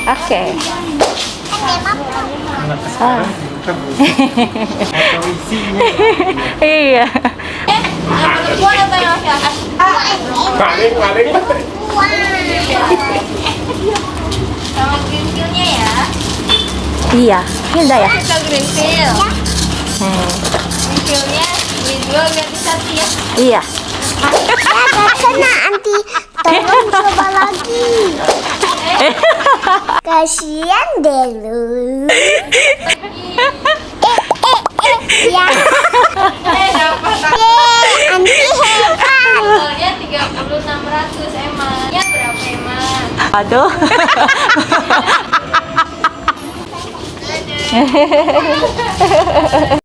Oke. Iya. Paling. Sama green peel-nya ya. Iya, Hilda ya. Kita green peel. Green peel-nya ini dua ganti satu ya. Iya. Ya gak kena anti. Tolong coba lagi. Kasian deh lu. Ya. Dapat Anti hebat. totalnya 3600 emang. Ya berapa emang? Aduh. Aduh.